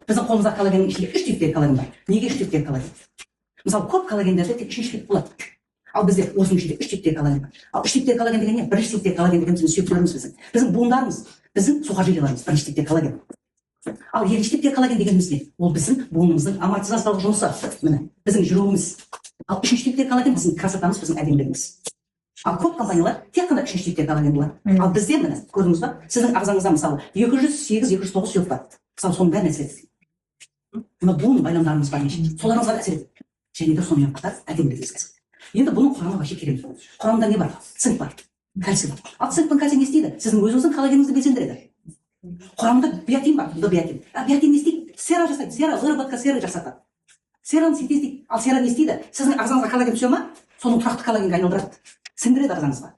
Біздің қолымызда коллагеннің ішінде 3 типтегі коллаген бар. Неге 3 типтегі коллаген? Мысалы, көп коллагендерде тек 3 тип болады. Ал бізде осының ішінде 3 типтегі коллаген бар. Ал 3 типтегі коллаген деген не? Бірінші типтегі коллаген деген біздің сүйектеріміз біздің буындарымыз, біздің сухожилияларымыз бірінші типтегі коллаген. Ал екінші типтегі коллаген дегеніміз не? Ол біздің буынымыздың амортизациялық жұмысы. Міне, біздің жүруіміз. Ал үшінші типтегі коллаген біздің красотамыз, біздің әдемілігіміз. Ал көп компаниялар тек қана үшінші типтегі коллаген болады. Ал бізде міне, көрдіңіз ба? Сіздің ағзаңызда мысалы 208-209 сүйек бар. Мысалы, соның бәріне әсер етеді. Мына буын байланымдарымыз бар неше. Соларыңызға да әсер етеді. Және де сонымен қатар әдемілігіңізге әсер етеді. Енді бұның құрамы вообще керемет. Құрамында не бар? Цинк бар, кальций бар. Ал цинк пен кальций не істейді? Сіздің өзіңіздің коллагеніңізді белсендіреді. Құрамында биотин бар, биотин. Биотин не істейді? Сера жасайды, выработка серы жасатады. Сераны синтездейді. Ал сера не істейді? Сіздің ағзаңызға коллаген түсе ма? Соның тұрақты коллагенге айналдырады. Сіңдіреді ағзаңызға.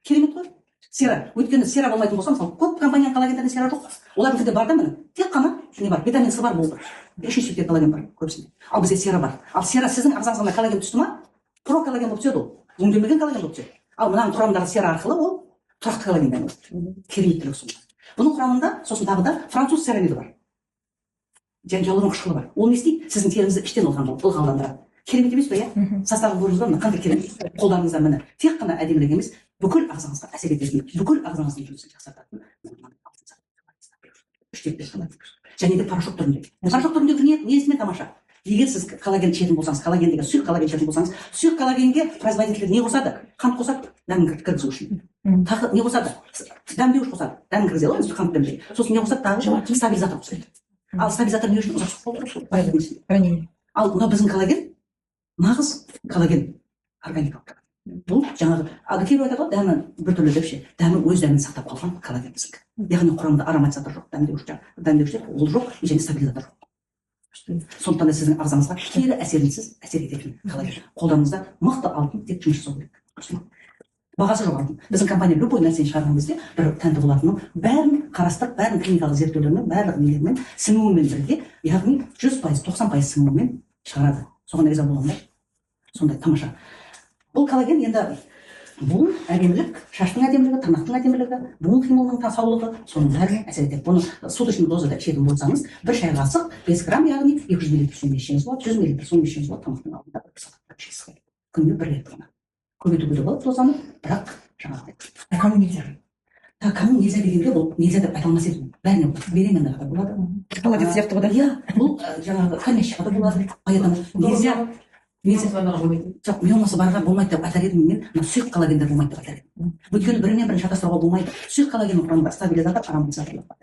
Керемет қой. Сера. Өйткені сера болмайтын болса, мысалы, көп компанияның коллагендарында сера жоқ. Олардың бар да міне. Тек қана не бар? Витамин С бар, бұл бар. Үшінші типтегі коллаген бар көбісінде. Ал бізде сера бар. Ал сера сіздің ағзаңызға коллаген түсті ма? Проколлаген болып түседі ол. Өңделмеген коллаген болып түседі. Ал мынаның құрамындағы сера арқылы ол тұрақты коллагенге айналады. Кереметтілігі сонда. Бұның құрамында сосын тағы да француз церамиді бар. Және гиалурон қышқылы бар. Ол не істейді? Сіздің теріңізді іштен ылғалдандырады. Керемет емес пе, иә? Составын көрдіңіз ба? Мына қандай керемет. Қолдарыңызда міне тек қана әдемілік емес, бүкіл ағзаңызға әсер ететін, бүкіл ағзаңыздың жұмысын жақсартатын. Және де порошок түрінде. Порошок түрінде несімен тамаша? Егер сіз коллаген ішетін болсаңыз, коллаген деген сұйық коллаген ішетін болсаңыз, сұйық коллагенге производитель не қосады? Қант қосады, дәмін кіргізу үшін. Тағы не қосады? Дәмдеуіш қосады, дәмін кіргізеді ғой, қант дәмдеу. Сосын не қосады? Тағы стабилизатор қосады. Ал стабилизатор не үшін? Ұзақ болды. Ал мына біздің коллаген нағыз коллаген, органикалық. Бұл жаңағы кейбір айтады ғой, дәмі біртүрлі деп ше, дәмі өз дәмін сақтап қалған коллаген біздікі. Яғни құрамында ароматизатор жоқ, дәмдеуші ол жоқ, және стабилизатор жоқ. Сондықтан да сіздің ағзаңызға кері әсерінсіз әсер ететін коллаген. Қолдарыңызда мықты алтын тек жұмыс жасау керек. Бағасы жоқ алтын. Біздің компания любой нәрсені шығарған кезде бір тәнті болатынын бәрін қарастырып, бәрін клиникалық зерттеулермен, барлық нелермен, сіңуімен бірге, яғни 100%, 90% сіңуімен шығарады. Соған риза боламын. Сондай тамаша. Бұл коллаген енді бұл әдемілік, шаштың әдемілігі, тырнақтың әдемілігі, буын қимылының саулығы, соның бәріне әсер етеді. Бұны суточный дозада ішетін болсаңыз, бір шай қасық 5 грамм, яғни 200 мл сумен ішсеңіз болады, 100 мл сумен ішсеңіз болады, тамақтың алдында бір сағатта ішесіз. Күніне бір рет ғана. Көбейтуге де болады дозаны, бірақ жаңағыдай. Кому нельзя? Кому нельзя дегенде бұл нельзя деп айта алмас едім. Бәріне болады. Беременныйға да болады. Холодец сияқты ғой да? Иә, бұл жаңағы кормящийға да болады. Поэтому нельзя. Жоқ, миомасы барға болмайды деп айтар едім, мен сұйық коллагендер болмайды деп айтар едім. Өйткені бірінен бірін шатастыруға болмайды. Сұйық коллагеннің құрамында стабилизатор, ароматизатор бар.